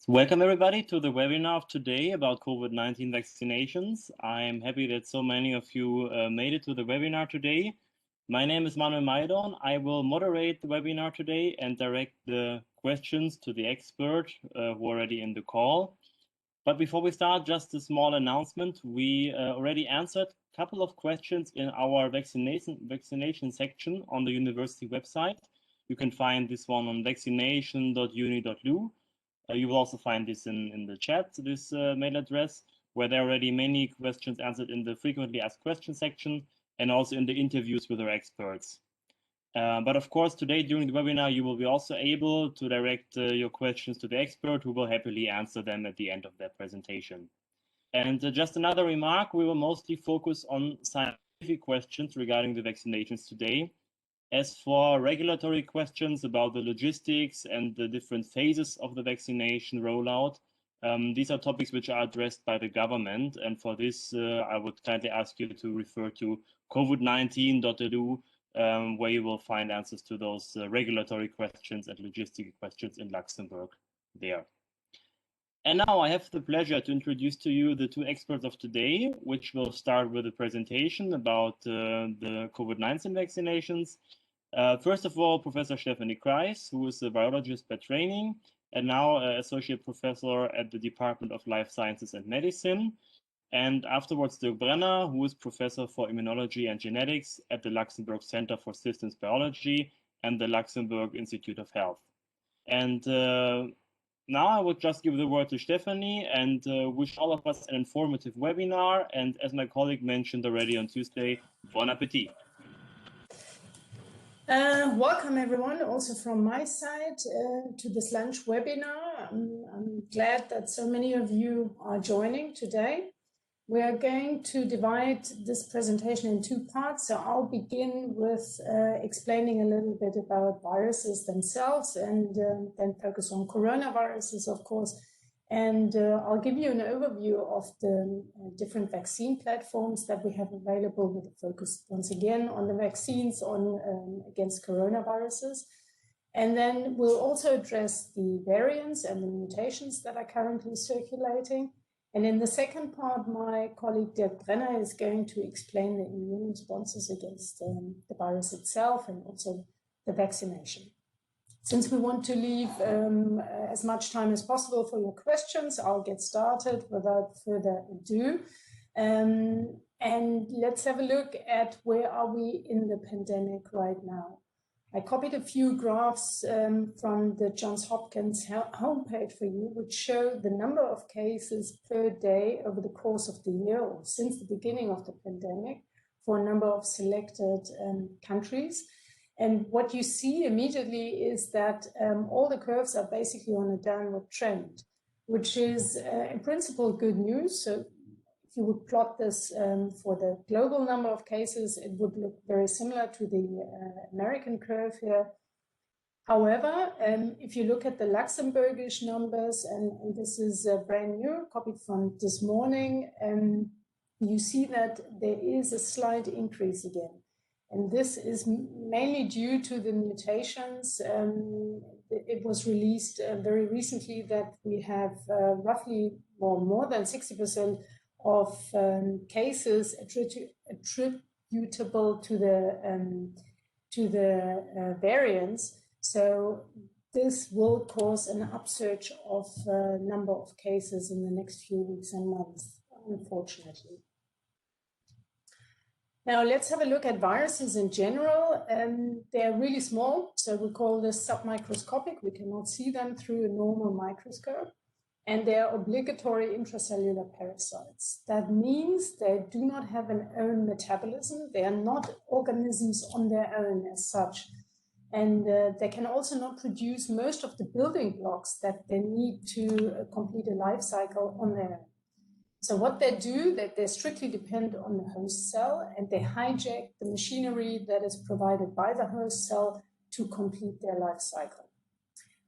Welcome everybody to the webinar of today about COVID-19 vaccinations. I'm happy that so many of you made it to the webinar today. My name is Manuel Maidon. I will moderate the webinar today and direct the questions to the expert who are already in the call. But before we start, just a small announcement. We already answered a couple of questions in our vaccination section on the university website. You can find this one on vaccination.uni.lu. You will also find this in the chat, this mail address, where there are already many questions answered in the frequently asked questions section and also in the interviews with our experts. But of course, today during the webinar, you will be also able to direct your questions to the expert who will happily answer them at the end of their presentation. And just another remark, we will mostly focus on scientific questions regarding the vaccinations today. As for regulatory questions about the logistics and the different phases of the vaccination rollout, these are topics which are addressed by the government. And for this, I would kindly ask you to refer to covid19.edu, where you will find answers to those regulatory questions and logistic questions in Luxembourg there. And now I have the pleasure to introduce to you the two experts of today, which will start with a presentation about the COVID-19 vaccinations. First of all, Professor Stephanie Kreis, who is a biologist by training and now associate professor at the Department of Life Sciences and Medicine. And afterwards, Dirk Brenner, who is professor for immunology and genetics at the Luxembourg Center for Systems Biology and the Luxembourg Institute of Health. And now I would just give the word to Stephanie and wish all of us an informative webinar. And as my colleague mentioned already on Tuesday, bon appetit. Welcome everyone, also from my side to this lunch webinar. I'm glad that so many of you are joining today. We are going to divide this presentation in two parts. So I'll begin with explaining a little bit about viruses themselves and then focus on coronaviruses, of course. And I'll give you an overview of the different vaccine platforms that we have available with a focus once again on the vaccines against coronaviruses. And then we'll also address the variants and the mutations that are currently circulating. And in the second part, my colleague Dirk Brenner is going to explain the immune responses against the virus itself and also the vaccination. Since we want to leave as much time as possible for your questions, I'll get started without further ado. And let's have a look at where are we in the pandemic right now. I copied a few graphs from the Johns Hopkins homepage for you, which show the number of cases per day over the course of the year or since the beginning of the pandemic for a number of selected countries. And what you see immediately is that all the curves are basically on a downward trend, which is in principle good news. So if you would plot this for the global number of cases, it would look very similar to the American curve here. However, if you look at the Luxembourgish numbers, and this is brand new, copied from this morning, you see that there is a slight increase again. And this is mainly due to the mutations. It was released very recently that we have roughly more than 60% of cases attributable to the variants. So this will cause an upsurge of number of cases in the next few weeks and months, unfortunately. Now let's have a look at viruses in general. They're really small, so we call this submicroscopic. We cannot see them through a normal microscope. And they're obligatory intracellular parasites. That means they do not have an own metabolism. They are not organisms on their own as such. And they can also not produce most of the building blocks that they need to complete a life cycle on their own. So what they do, they strictly depend on the host cell, and they hijack the machinery that is provided by the host cell to complete their life cycle.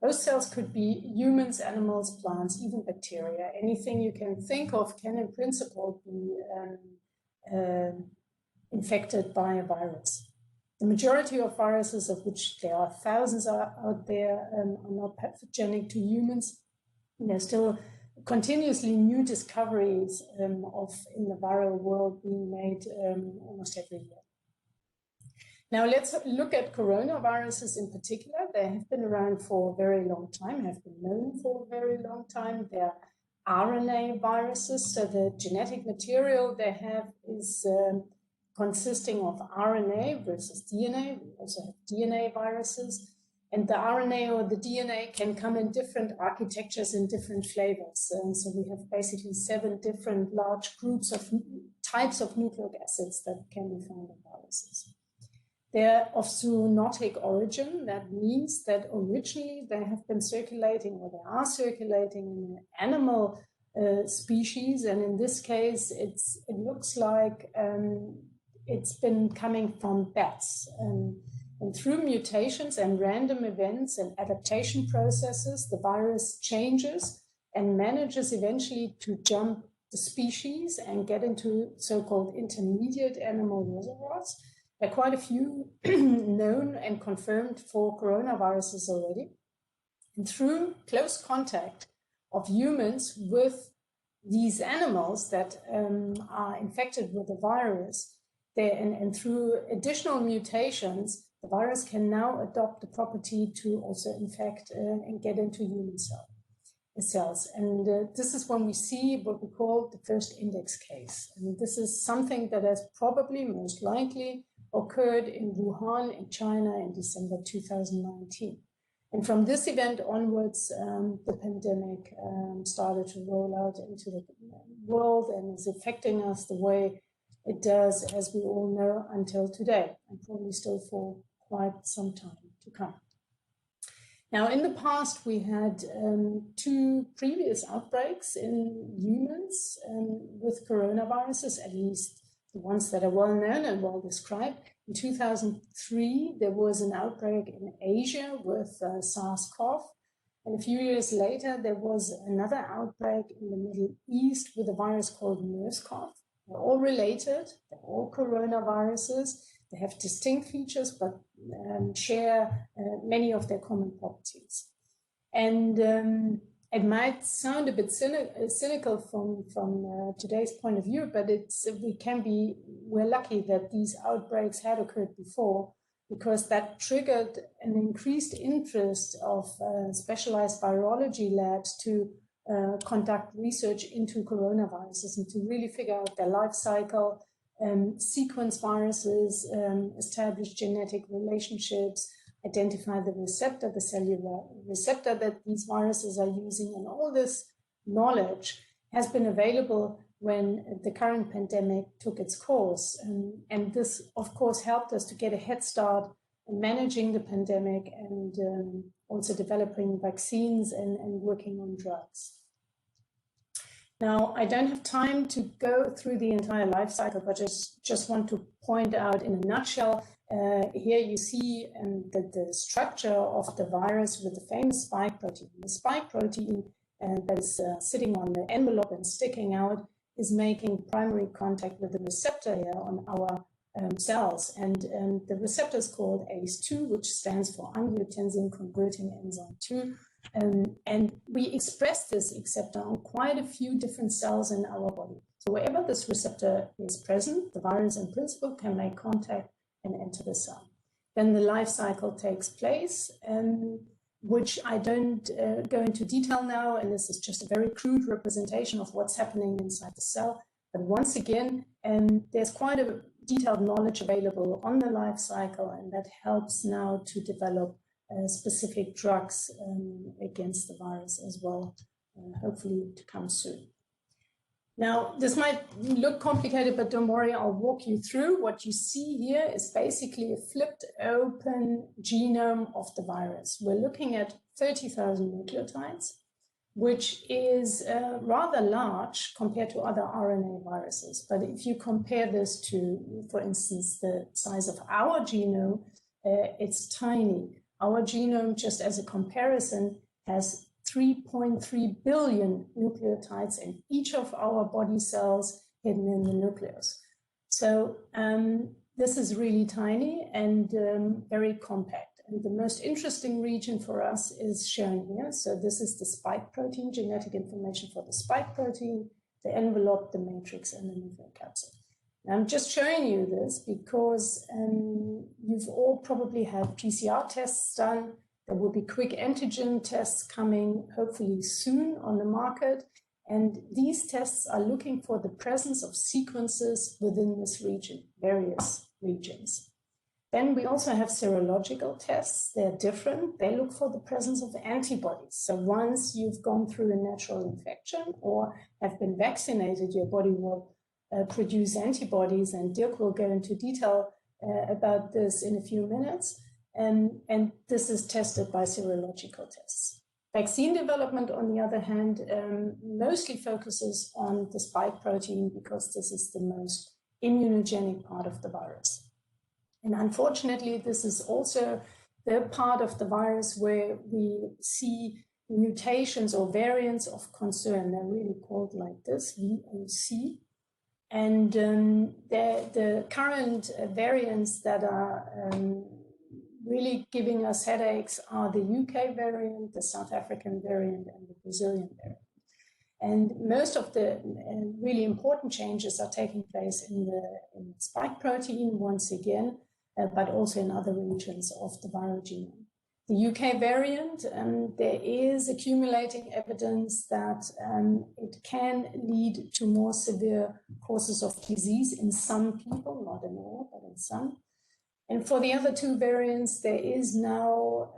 Host cells could be humans, animals, plants, even bacteria. Anything you can think of can in principle be infected by a virus. The majority of viruses, of which there are thousands out there, are not pathogenic to humans. still continuously new discoveries in the viral world being made almost every year. Now let's look at coronaviruses in particular. They have been around for a very long time, have been known for a very long time. They're RNA viruses, so the genetic material they have is consisting of RNA versus DNA. We also have DNA viruses. And the RNA or the DNA can come in different architectures and different flavors. So we have basically 7 different large groups of types of nucleic acids that can be found in viruses. They're of zoonotic origin. That means that originally they have been circulating, or they are circulating, in an animal species. And in this case, it looks like it's been coming from bats. And through mutations and random events and adaptation processes, the virus changes and manages eventually to jump the species and get into so-called intermediate animal reservoirs. There are quite a few known and confirmed for coronaviruses already. And through close contact of humans with these animals that are infected with the virus, and through additional mutations, the virus can now adopt the property to also infect and get into human cells. And this is when we see what we call the first index case. And this is something that has probably, most likely, occurred in Wuhan in China in December 2019. And from this event onwards, the pandemic started to roll out into the world and is affecting us the way it does, as we all know, until today, and probably still for quite some time to come. Now, in the past, we had 2 previous outbreaks in humans with coronaviruses, at least the ones that are well known and well described. In 2003, there was an outbreak in Asia with SARS-CoV. And a few years later, there was another outbreak in the Middle East with a virus called MERS-CoV. They're all related, they're all coronaviruses. They have distinct features, but share many of their common properties. And it might sound a bit cynical from today's point of view, but we're lucky that these outbreaks had occurred before, because that triggered an increased interest of specialized virology labs to conduct research into coronaviruses and to really figure out their life cycle, sequence viruses, establish genetic relationships, identify the receptor, the cellular receptor that these viruses are using. And all this knowledge has been available when the current pandemic took its course. And this, of course, helped us to get a head start in managing the pandemic and also developing vaccines and working on drugs. Now, I don't have time to go through the entire life cycle, but just want to point out in a nutshell. Here you see the structure of the virus with the famous spike protein. The spike protein that is sitting on the envelope and sticking out is making primary contact with the receptor here on our cells. And the receptor is called ACE2, which stands for angiotensin converting enzyme 2. And we express this receptor on quite a few different cells in our body. So wherever this receptor is present, the virus in principle can make contact and enter the cell. Then the life cycle takes place, which I don't go into detail now, and this is just a very crude representation of what's happening inside the cell. But once again, there's quite a detailed knowledge available on the life cycle, and that helps now to develop specific drugs against the virus as well, hopefully to come soon. Now, this might look complicated, but don't worry, I'll walk you through. What you see here is basically a flipped open genome of the virus. We're looking at 30,000 nucleotides, which is rather large compared to other RNA viruses. But if you compare this to, for instance, the size of our genome, it's tiny. Our genome, just as a comparison, has 3.3 billion nucleotides in each of our body cells hidden in the nucleus. So this is really tiny and very compact. And the most interesting region for us is shown here. So this is the spike protein, genetic information for the spike protein, the envelope, the matrix, and the nucleocapsid. I'm just showing you this because you've all probably had PCR tests done. There will be quick antigen tests coming hopefully soon on the market. And these tests are looking for the presence of sequences within this region, various regions. Then we also have serological tests. They're different. They look for the presence of antibodies. So once you've gone through a natural infection or have been vaccinated, your body will produce antibodies, and Dirk will go into detail about this in a few minutes. And this is tested by serological tests. Vaccine development, on the other hand, mostly focuses on the spike protein because this is the most immunogenic part of the virus. And unfortunately, this is also the part of the virus where we see mutations or variants of concern. They're really called like this, VOC. And the current variants that are really giving us headaches are the UK variant, the South African variant, and the Brazilian variant. And most of the really important changes are taking place in the spike protein once again, but also in other regions of the viral genome. The UK variant, there is accumulating evidence that it can lead to more severe courses of disease in some people, not in all, but in some. And for the other two variants, there is now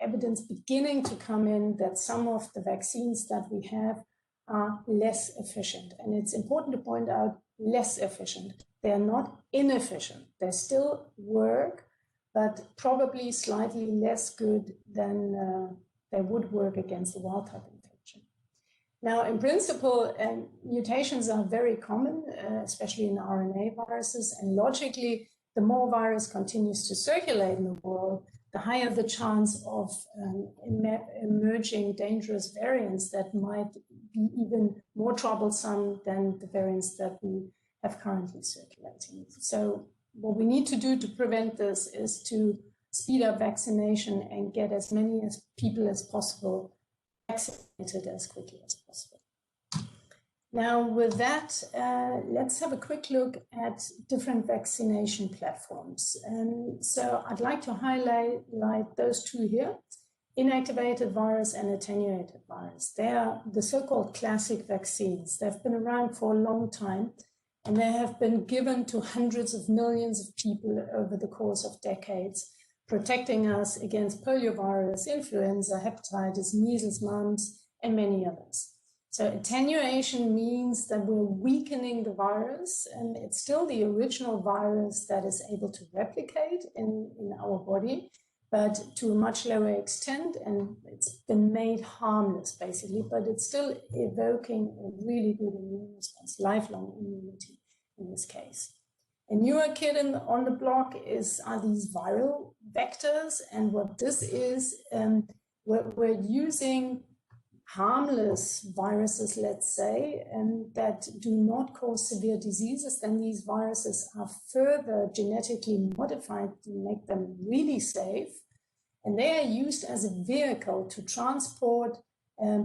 evidence beginning to come in that some of the vaccines that we have are less efficient. And it's important to point out less efficient. They're not inefficient. They still work, but probably slightly less good than they would work against the wild type infection. Now, in principle, mutations are very common, especially in RNA viruses, and logically, the more virus continues to circulate in the world, the higher the chance of emerging dangerous variants that might be even more troublesome than the variants that we have currently circulating. So what we need to do to prevent this is to speed up vaccination and get as many people as possible vaccinated as quickly as possible. Now, with that, let's have a quick look at different vaccination platforms. So I'd like to highlight those two here, inactivated virus and attenuated virus. They are the so-called classic vaccines. They've been around for a long time, and they have been given to hundreds of millions of people over the course of decades, protecting us against poliovirus, influenza, hepatitis, measles, mumps, and many others. So attenuation means that we're weakening the virus, and it's still the original virus that is able to replicate in our body, but to a much lower extent, and it's been made harmless basically, but it's still evoking a really good immune response, lifelong immunity in this case. A newer kid on the block are these viral vectors, and what this is, we're using harmless viruses, let's say, and that do not cause severe diseases. Then these viruses are further genetically modified to make them really safe. And they are used as a vehicle to transport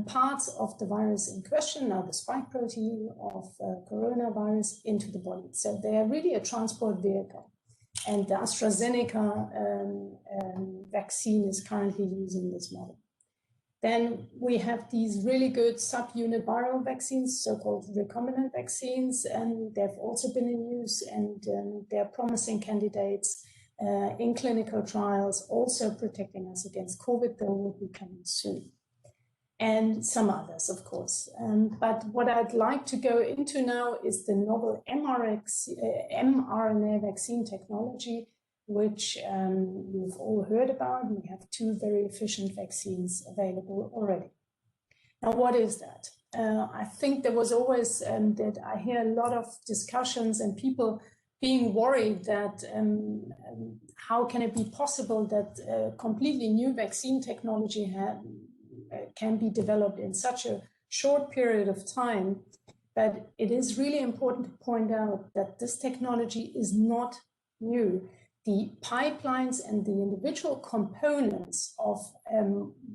parts of the virus in question, now the spike protein of coronavirus, into the body. So they are really a transport vehicle. And the Astrazeneca vaccine is currently using this model. Then we have these really good subunit viral vaccines, so-called recombinant vaccines, and they've also been in use, and they're promising candidates in clinical trials, also protecting us against COVID, that will be coming soon. And some others, of course. But what I'd like to go into now is the novel mRNA vaccine technology, which you've all heard about. We have two very efficient vaccines available already. Now, what is that? I think there was always that I hear a lot of discussions and people being worried that how can it be possible that completely new vaccine technology can be developed in such a short period of time. But it is really important to point out that this technology is not new. the pipelines and the individual components of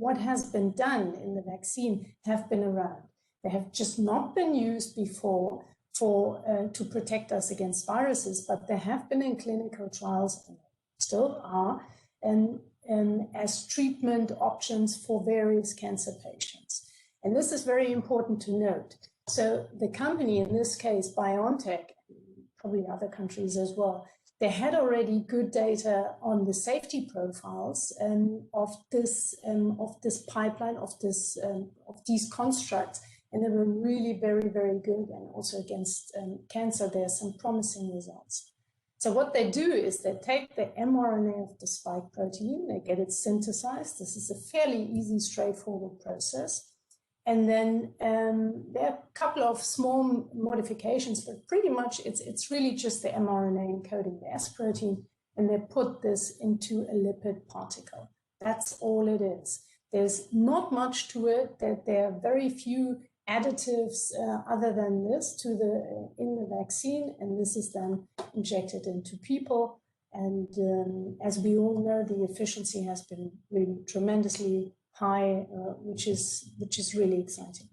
what has been done in the vaccine have been around. They have just not been used before to protect us against viruses, but they have been in clinical trials, and still are, as treatment options for various cancer patients. And this is very important to note. So the company, in this case, BioNTech, probably other countries as well, they had already good data on the safety profiles of this pipeline, of these constructs, and they were really very, very good. And also against cancer, there are some promising results. So what they do is they take the mRNA of the spike protein, they get it synthesized. This is a fairly easy, straightforward process. And then there are a couple of small modifications, but pretty much it's really just the mRNA encoding the S protein, and they put this into a lipid particle. That's all it is. There's not much to it. There are very few additives other than this in the vaccine, and this is then injected into people. And as we all know, the efficiency has been really tremendously high, which is really exciting.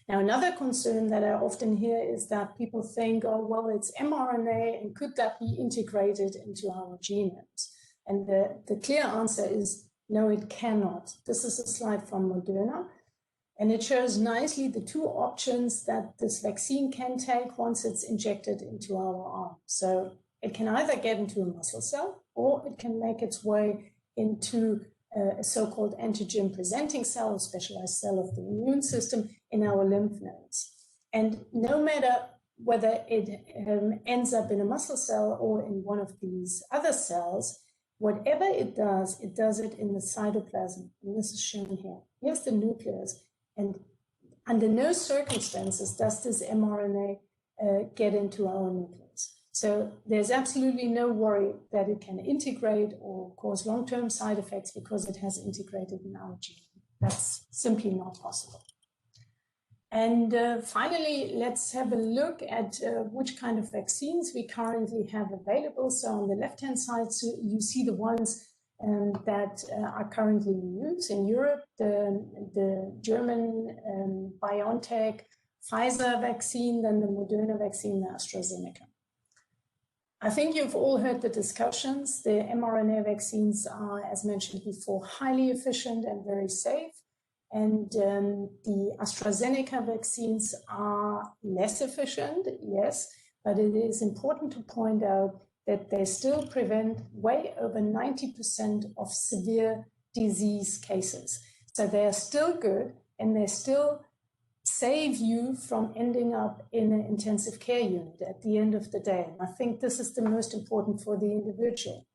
Now, another concern that I often hear is that people think, oh, well, it's mRNA, and could that be integrated into our genomes? And the clear answer is no, it cannot. This is a slide from Moderna, and it shows nicely the two options that this vaccine can take once it's injected into our arm. So it can either get into a muscle cell, or it can make its way into a so-called antigen presenting cell, a specialized cell of the immune system in our lymph nodes. And no matter whether it ends up in a muscle cell or in one of these other cells, whatever it does it in the cytoplasm. And this is shown here. Here's the nucleus. And under no circumstances does this mRNA get into our nucleus. So there's absolutely no worry that it can integrate or cause long-term side effects because it has integrated in our genome. That's simply not possible. And finally, let's have a look at which kind of vaccines we currently have available. So on the left-hand side, so you see the ones that are currently in use in Europe, the German BioNTech, Pfizer vaccine, then the Moderna vaccine, the Astrazeneca. I think you've all heard the discussions. The mRNA vaccines are, as mentioned before, highly efficient and very safe. And the AstraZeneca vaccines are less efficient, yes, but it is important to point out that they still prevent way over 90% of severe disease cases. So they are still good, and they still save you from ending up in an intensive care unit at the end of the day. And I think this is the most important for the individual.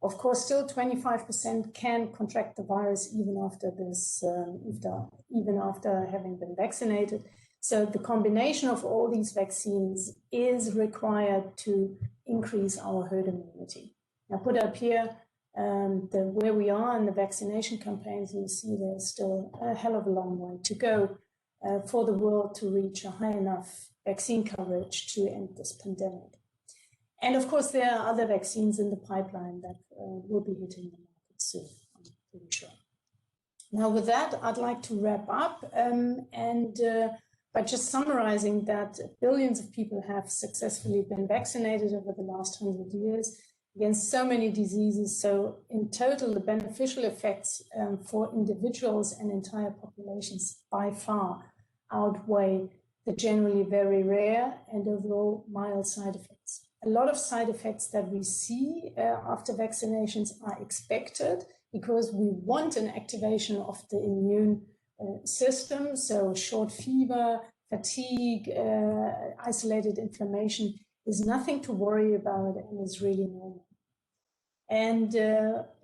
Of course, still 25% can contract the virus even after this, even after having been vaccinated. So the combination of all these vaccines is required to increase our herd immunity. Now, put up here where we are in the vaccination campaigns, you see there's still a hell of a long way to go for the world to reach a high enough vaccine coverage to end this pandemic. And of course, there are other vaccines in the pipeline that will be hitting the market soon, I'm pretty sure. Now, with that, I'd like to wrap up by just summarizing that billions of people have successfully been vaccinated over the last 100 years against so many diseases. So in total, the beneficial effects for individuals and entire populations by far outweigh the generally very rare and overall mild side effects. A lot of side effects that we see after vaccinations are expected because we want an activation of the immune system. So short fever, fatigue, isolated inflammation is nothing to worry about and is really normal. And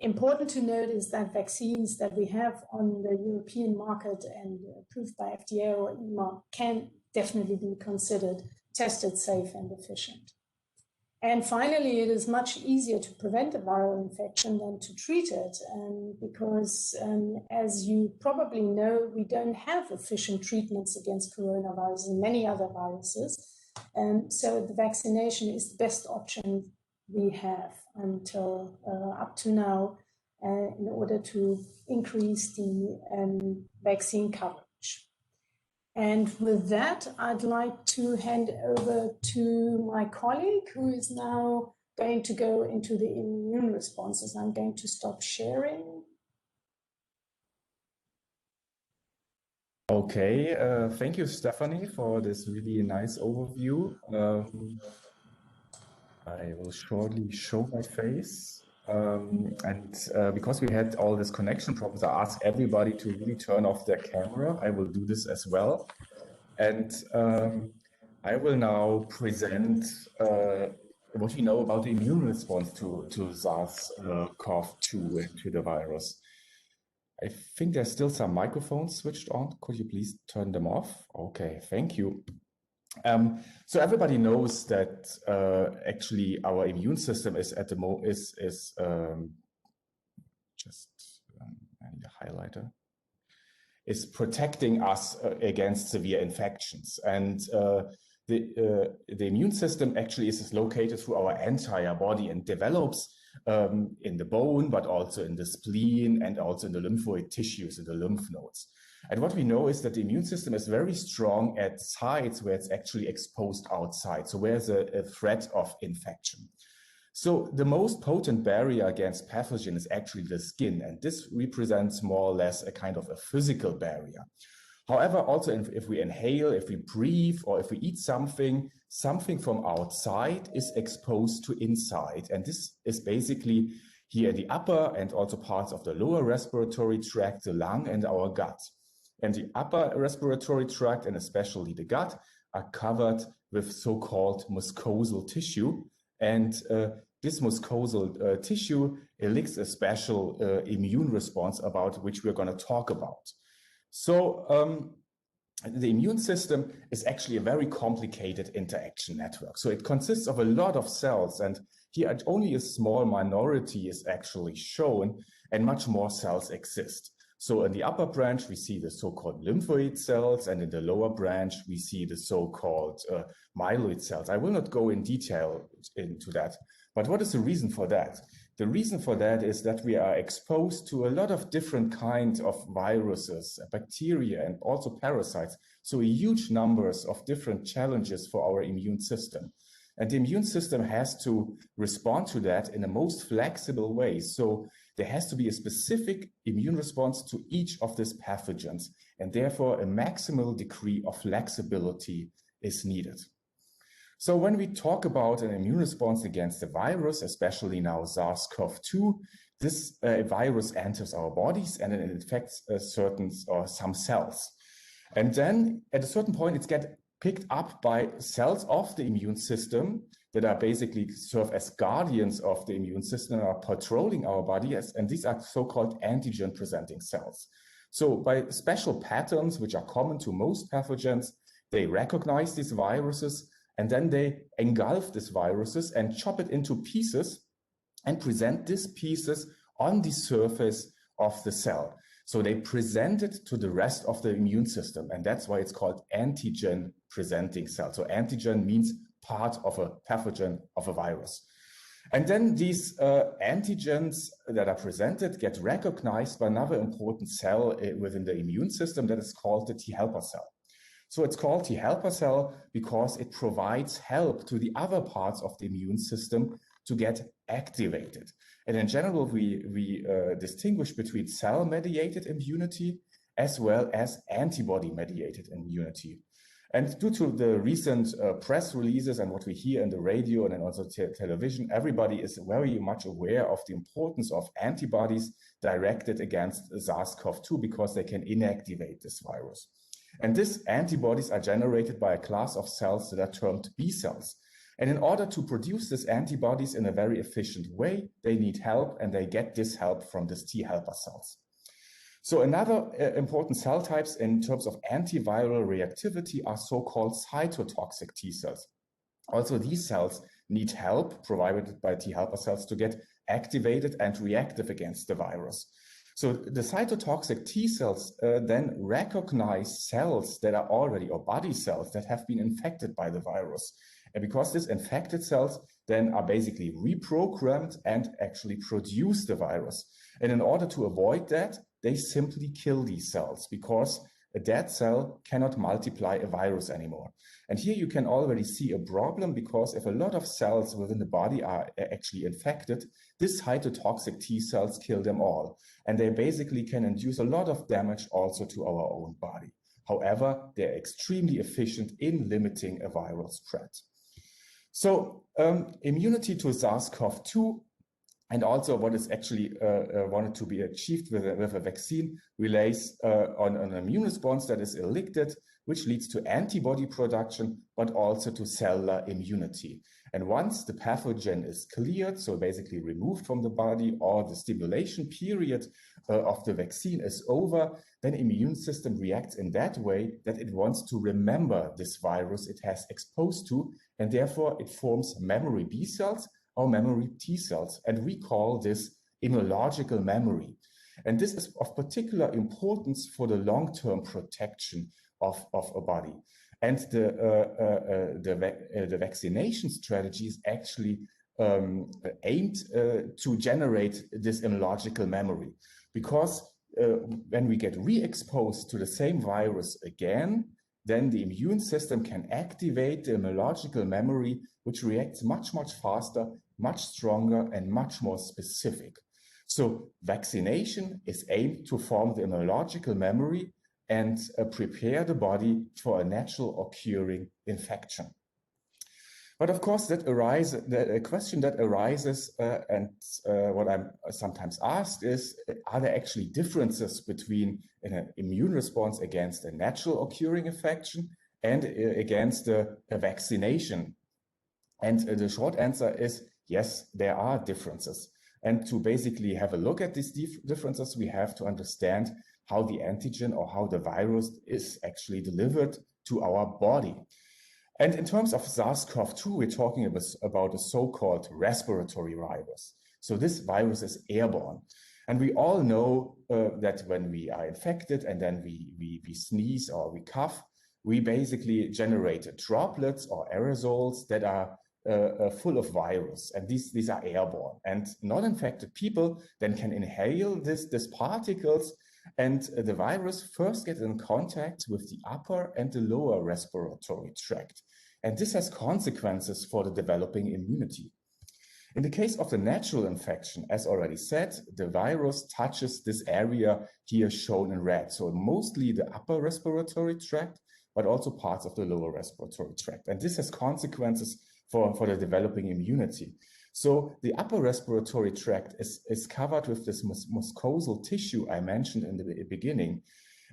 important to note is that vaccines that we have on the European market and approved by FDA or EMA can definitely be considered tested, safe, and efficient. And finally, it is much easier to prevent a viral infection than to treat it, because as you probably know, we don't have efficient treatments against coronavirus and many other viruses. So the vaccination is the best option we have. until up to now in order to increase the vaccine coverage. And with that, I'd like to hand over to my colleague who is now going to go into the immune responses. I'm going to stop sharing. Okay, thank you, Stephanie, for this really nice overview. I will shortly show my face. Because we had all these connection problems, I asked everybody to really turn off their camera. I will do this as well. And I will now present what we know about the immune response to SARS-CoV-2 and to the virus. I think there's still some microphones switched on. Could you please turn them off? Okay, thank you. So everybody knows that actually our immune system is at the moment I need a highlighter, is protecting us against severe infections, and the immune system actually is located through our entire body and develops in the bone, but also in the spleen and also in the lymphoid tissues, in the lymph nodes. And what we know is that the immune system is very strong at sites where it's actually exposed outside, so where's a threat of infection. So the most potent barrier against pathogen is actually the skin, and this represents more or less a kind of a physical barrier. However, also if we inhale, if we breathe, or if we eat something from outside is exposed to inside. And this is basically here in the upper and also parts of the lower respiratory tract, the lung and our gut. And the upper respiratory tract, and especially the gut, are covered with so-called mucosal tissue. And this mucosal tissue elicits a special immune response about which we're going to talk about. So the immune system is actually a very complicated interaction network. So it consists of a lot of cells, and here only a small minority is actually shown, and much more cells exist. So in the upper branch, we see the so-called lymphoid cells, and in the lower branch, we see the so-called myeloid cells. I will not go in detail into that, but what is the reason for that? The reason for that is that we are exposed to a lot of different kinds of viruses, bacteria, and also parasites. So huge numbers of different challenges for our immune system. And the immune system has to respond to that in the most flexible way. So there has to be a specific immune response to each of these pathogens, and therefore a maximal degree of flexibility is needed. So when we talk about an immune response against a virus, especially now SARS-CoV-2, this virus enters our bodies and it infects some cells. And then at a certain point, it gets picked up by cells of the immune system that are basically serve as guardians of the immune system and are patrolling our body, and these are so-called antigen-presenting cells. So by special patterns, which are common to most pathogens, they recognize these viruses, and then they engulf these viruses and chop it into pieces and present these pieces on the surface of the cell. So they present it to the rest of the immune system, and that's why it's called antigen-presenting cell. So antigen means part of a pathogen of a virus. And then these antigens that are presented get recognized by another important cell within the immune system that is called the T helper cell. So it's called T helper cell because it provides help to the other parts of the immune system to get activated. And in general, we distinguish between cell-mediated immunity as well as antibody-mediated immunity. And due to the recent press releases and what we hear in the radio and then also television, everybody is very much aware of the importance of antibodies directed against SARS-CoV-2 because they can inactivate this virus. And these antibodies are generated by a class of cells that are termed B cells. And in order to produce these antibodies in a very efficient way, they need help, and they get this help from these T helper cells. So another important cell types in terms of antiviral reactivity are so-called cytotoxic T cells. Also, these cells need help provided by T helper cells to get activated and reactive against the virus. So the cytotoxic T cells then recognize cells that are already, or body cells that have been infected by the virus. And because these infected cells then are basically reprogrammed and actually produce the virus. And in order to avoid that, they simply kill these cells because a dead cell cannot multiply a virus anymore. And here you can already see a problem, because if a lot of cells within the body are actually infected, these cytotoxic T cells kill them all. And they basically can induce a lot of damage also to our own body. However, they're extremely efficient in limiting a viral spread. So immunity to SARS-CoV-2 and also what is actually wanted to be achieved with a vaccine relates on an immune response that is elicited, which leads to antibody production, but also to cellular immunity. And once the pathogen is cleared, so basically removed from the body, or the stimulation period of the vaccine is over, then immune system reacts in that way that it wants to remember this virus it has exposed to, and therefore it forms memory B cells or memory T cells, and we call this immunological memory. And this is of particular importance for the long-term protection of a body. And the vaccination strategy is actually aimed to generate this immunological memory, because when we get re-exposed to the same virus again, then the immune system can activate the immunological memory, which reacts much, much faster, much stronger, and much more specific. So vaccination is aimed to form the immunological memory and prepare the body for a natural occurring infection. But of course, the question that arises, and what I'm sometimes asked is, are there actually differences between an immune response against a natural occurring infection and against a vaccination? And the short answer is yes, there are differences. And to basically have a look at these differences, we have to understand how the antigen or how the virus is actually delivered to our body. And in terms of SARS-CoV-2, we're talking about a so-called respiratory virus. So this virus is airborne. And we all know that when we are infected and then we sneeze or we cough, we basically generate droplets or aerosols that are full of virus, and these are airborne. And non-infected people then can inhale these particles, and the virus first gets in contact with the upper and the lower respiratory tract. And this has consequences for the developing immunity. In the case of the natural infection, as already said, the virus touches this area here shown in red. So mostly the upper respiratory tract, but also parts of the lower respiratory tract. And this has consequences for the developing immunity. So the upper respiratory tract is covered with this mucosal tissue I mentioned in the beginning.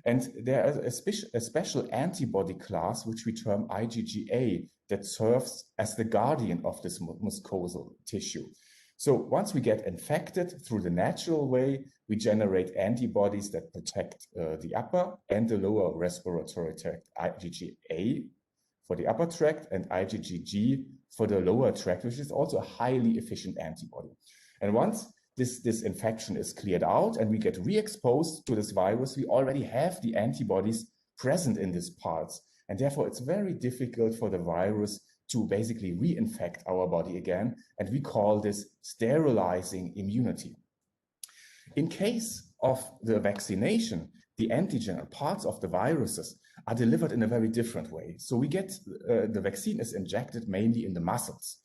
And there is a special antibody class, which we term IgGA, that serves as the guardian of this mucosal tissue. So once we get infected through the natural way, we generate antibodies that protect the upper and the lower respiratory tract, IgGA for the upper tract and IgG for the lower tract, which is also a highly efficient antibody. And once this infection is cleared out and we get re-exposed to this virus, we already have the antibodies present in these parts. And therefore, it's very difficult for the virus to basically reinfect our body again. And we call this sterilizing immunity. In case of the vaccination, the antigen and parts of the viruses are delivered in a very different way. So we get, the vaccine is injected mainly in the muscles.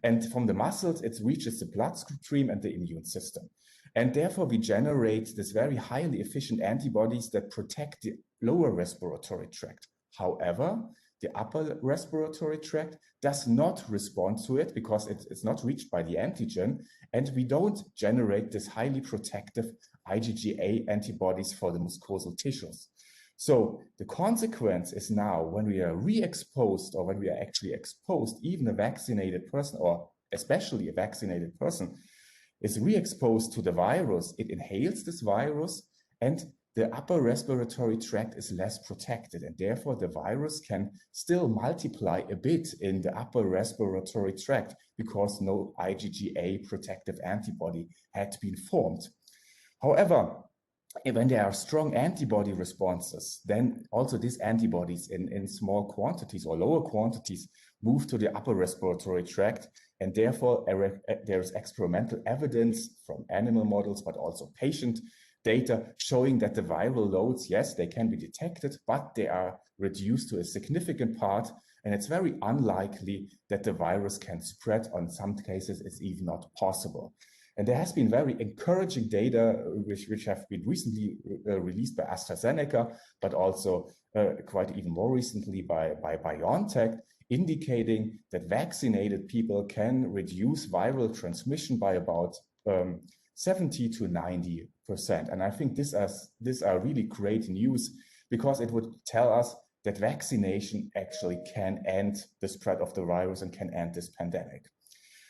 And from the muscles, it reaches the bloodstream and the immune system. And therefore, we generate this very highly efficient antibodies that protect the lower respiratory tract. However, the upper respiratory tract does not respond to it because it's not reached by the antigen, and we don't generate this highly protective IgGA antibodies for the mucosal tissues. So the consequence is now when we are re-exposed, or when we are actually exposed, even a vaccinated person, or especially a vaccinated person, is re-exposed to the virus, it inhales this virus, and the upper respiratory tract is less protected, and therefore the virus can still multiply a bit in the upper respiratory tract because no IgGA protective antibody had been formed. However, when there are strong antibody responses, then also these antibodies in small quantities or lower quantities move to the upper respiratory tract. And therefore, there is experimental evidence from animal models, but also patient data showing that the viral loads, yes, they can be detected, but they are reduced to a significant part. And it's very unlikely that the virus can spread. On some cases, it's even not possible. And there has been very encouraging data which have been recently released by Astrazeneca, but also quite even more recently by BioNTech, indicating that vaccinated people can reduce viral transmission by about 70 to 90%. And I think these are really great news, because it would tell us that vaccination actually can end the spread of the virus and can end this pandemic.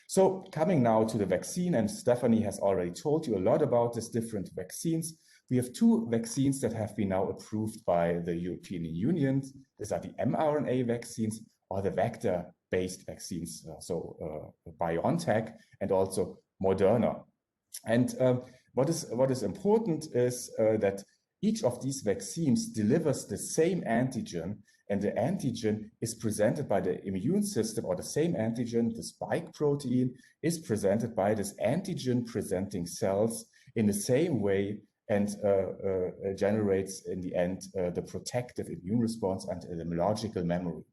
So coming now to the vaccine, and Stephanie has already told you a lot about these different vaccines. We have two vaccines that have been now approved by the European Union. These are the mRNA vaccines or the vector-based vaccines, BioNTech and also Moderna. And what is important is that each of these vaccines delivers the same antigen, and the antigen is presented by the immune system, or the same antigen, the spike protein, is presented by this antigen-presenting cells in the same way, and generates in the end the protective immune response and the immunological memory.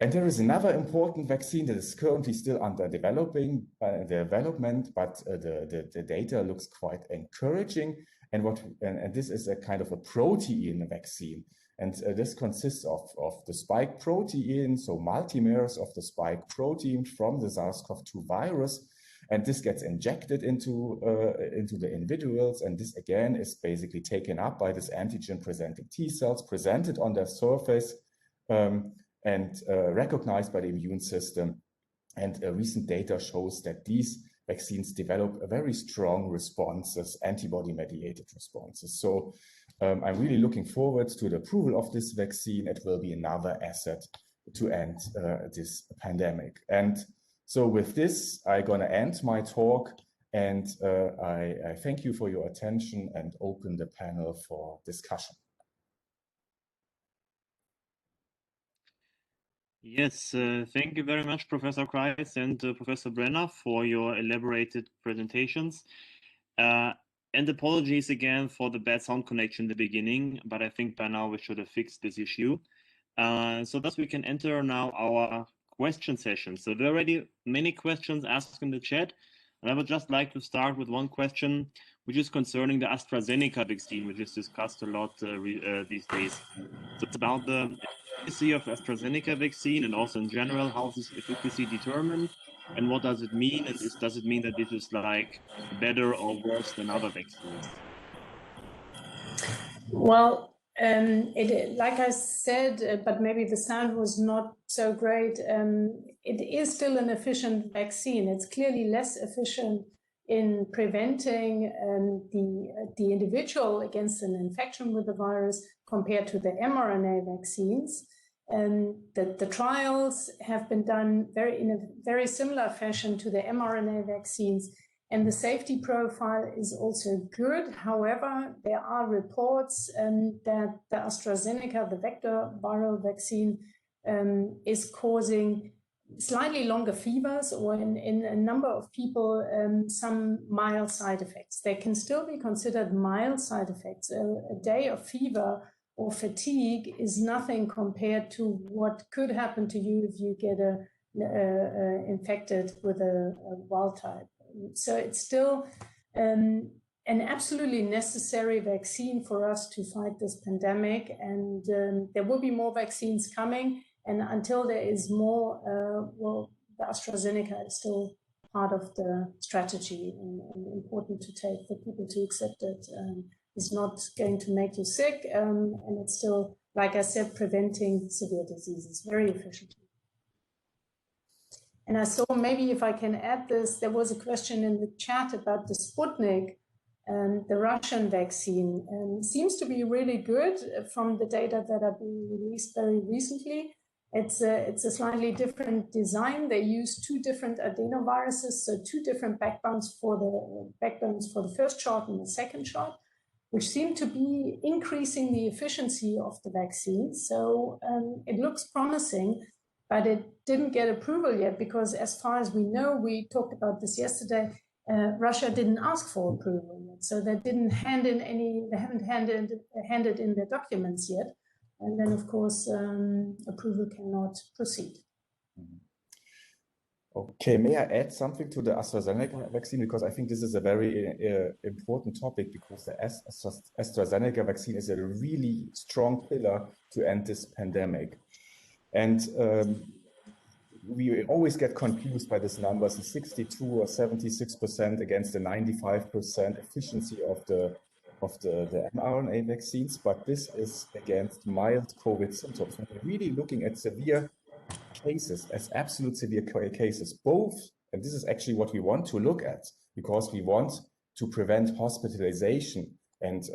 And there is another important vaccine that is currently still under development, but the data looks quite encouraging. And this is a kind of a protein vaccine. And this consists of the spike protein, so multimers of the spike protein from the SARS-CoV-2 virus. And this gets injected into the individuals. And this again is basically taken up by this antigen-presenting T cells, presented on their surface, and recognized by the immune system. And recent data shows that these vaccines develop a very strong responses, antibody-mediated responses. So I'm really looking forward to the approval of this vaccine. It will be another asset to end this pandemic. And so with this, I'm going to end my talk, and I thank you for your attention and open the panel for discussion. Yes, thank you very much, Professor Kreis and Professor Brenner, for your elaborated presentations. And apologies again for the bad sound connection in the beginning, but I think by now we should have fixed this issue. So thus we can enter now our question session. So there are already many questions asked in the chat, and I would just like to start with one question, which is concerning the Astrazeneca vaccine, which is discussed a lot these days. So it's about the efficacy of AstraZeneca vaccine, and also in general, how is this efficacy determined, and what does it mean? And does it mean that this is like better or worse than other vaccines? Well, like I said, but maybe the sound was not so great, it is still an efficient vaccine. It's clearly less efficient in preventing the individual against an infection with the virus compared to the mRNA vaccines. And the trials have been done in a very similar fashion to the mRNA vaccines, and the safety profile is also good. However, there are reports that the Astrazeneca, the vector viral vaccine, is causing slightly longer fevers, or in a number of people, some mild side effects. They can still be considered mild side effects. A day of fever or fatigue is nothing compared to what could happen to you if you get infected with a wild type. So it's still an absolutely necessary vaccine for us to fight this pandemic, and there will be more vaccines coming. And until there is more, well, the AstraZeneca is still part of the strategy, and important to take for people to accept it. It's not going to make you sick, and it's still, like I said, preventing severe diseases very efficiently. And I saw, maybe if I can add this, there was a question in the chat about the Sputnik, the Russian vaccine, and seems to be really good from the data that are being released very recently. It's a slightly different design. They use two different adenoviruses, so two different backbones for the first shot and the second shot, which seem to be increasing the efficiency of the vaccine. So it looks promising. but it didn't get approval yet because, as far as we know, we talked about this yesterday, Russia didn't ask for approval yet. So they didn't hand in any, they haven't handed in their documents yet. And then, of course, approval cannot proceed. Okay, may I add something to the AstraZeneca vaccine? Because I think this is a very important topic, because the AstraZeneca vaccine is a really strong pillar to end this pandemic. And we always get confused by these numbers, the 62 or 76% against the 95% efficiency of the mRNA vaccines, but this is against mild COVID symptoms. When we're really looking at severe cases, as absolute severe cases, both, and this is actually what we want to look at, because we want to prevent hospitalization and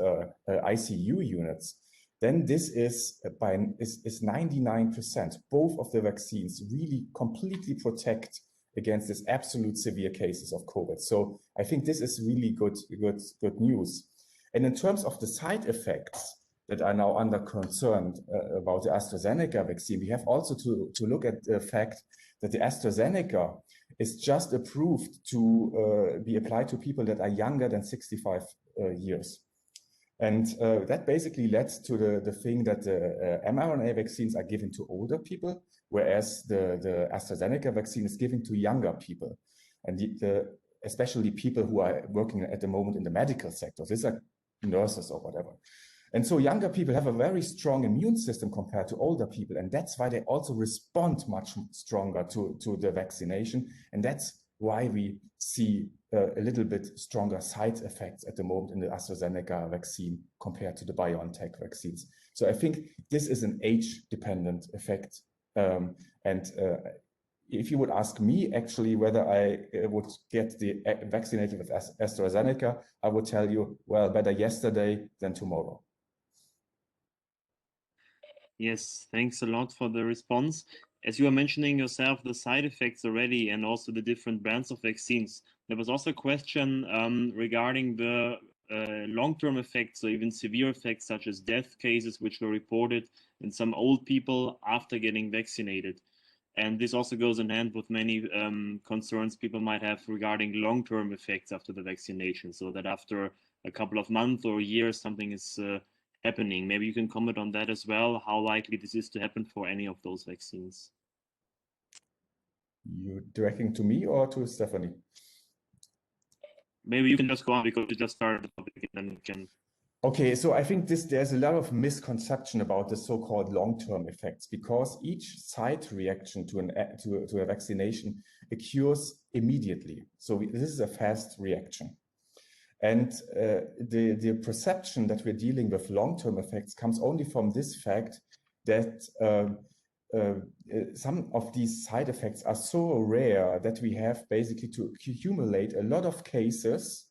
ICU units, then this is 99%. Both of the vaccines really completely protect against this absolute severe cases of COVID. So I think this is really good news. And in terms of the side effects that are now under concern about the AstraZeneca vaccine, we have also to look at the fact that the AstraZeneca is just approved to be applied to people that are younger than 65 years. And that basically led to the thing that the mRNA vaccines are given to older people, whereas the AstraZeneca vaccine is given to younger people, and especially people who are working at the moment in the medical sector. These are nurses or whatever. And so younger people have a very strong immune system compared to older people, and that's why they also respond much stronger to the vaccination. And that's why we see a little bit stronger side effects at the moment in the AstraZeneca vaccine compared to the BioNTech vaccines. So I think this is an age-dependent effect. If you would ask me actually whether I would get vaccinated with AstraZeneca, I would tell you, well, better yesterday than tomorrow. Yes, thanks a lot for the response. As you were mentioning yourself, the side effects already, and also the different brands of vaccines, there was also a question regarding the long-term effects, or even severe effects, such as death cases, which were reported in some old people after getting vaccinated. And this also goes in hand with many concerns people might have regarding long-term effects after the vaccination, so that after a couple of months or years, something is happening. Maybe you can comment on that as well, how likely this is to happen for any of those vaccines. You directing to me or to Stephanie? Maybe you can just go on, because you just started the topic, and then you can. Okay, so I think there's a lot of misconception about the so-called long-term effects, because each side reaction to a vaccination occurs immediately. So this is a fast reaction. And the perception that we're dealing with long-term effects comes only from this fact that some of these side effects are so rare that we have basically to accumulate a lot of cases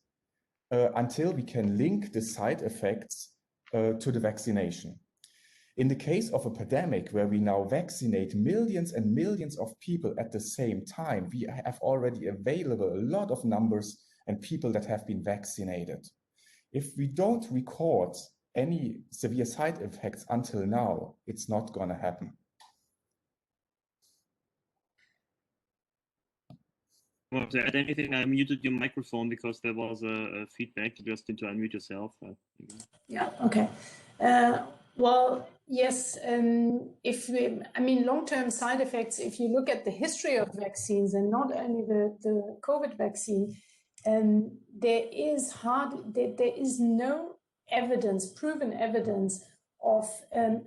until we can link the side effects to the vaccination. In the case of a pandemic where we now vaccinate millions and millions of people at the same time, we have already available a lot of numbers and people that have been vaccinated. If we don't record any severe side effects until now, it's not going to happen. Want to add anything? I muted your microphone because there was a feedback. You just need to unmute yourself. Yeah, okay. Well, yes, long-term side effects, if you look at the history of vaccines, and not only the COVID vaccine, there is no evidence, proven evidence of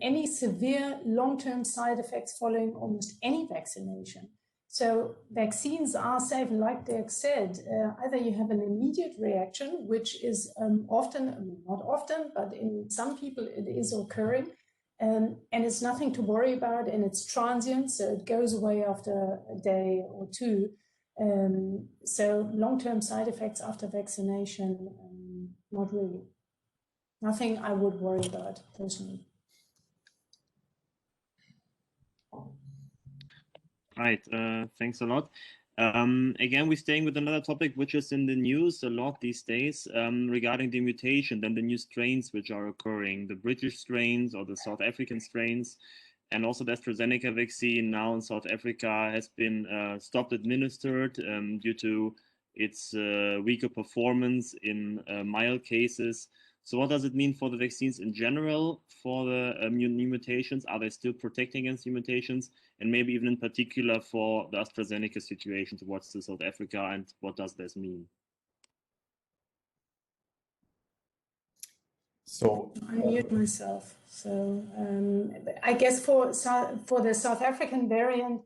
any severe long-term side effects following almost any vaccination. So vaccines are safe, and like Dirk said, either you have an immediate reaction, which is often, not often, but in some people it is occurring, and it's nothing to worry about, and it's transient, so it goes away after a day or two. So long-term side effects after vaccination, not really. Nothing I would worry about personally. Right, thanks a lot. Again, we're staying with another topic which is in the news a lot these days, regarding the mutation and the new strains which are occurring, the British strains or the South African strains. And also the Astrazeneca vaccine now in South Africa has been stopped administered due to its weaker performance in mild cases. So what does it mean for the vaccines in general for the new mutations? Are they still protecting against new mutations? And maybe even in particular for the Astrazeneca situation towards the South Africa, and what does this mean? So unmute myself. So I guess for the South African variant,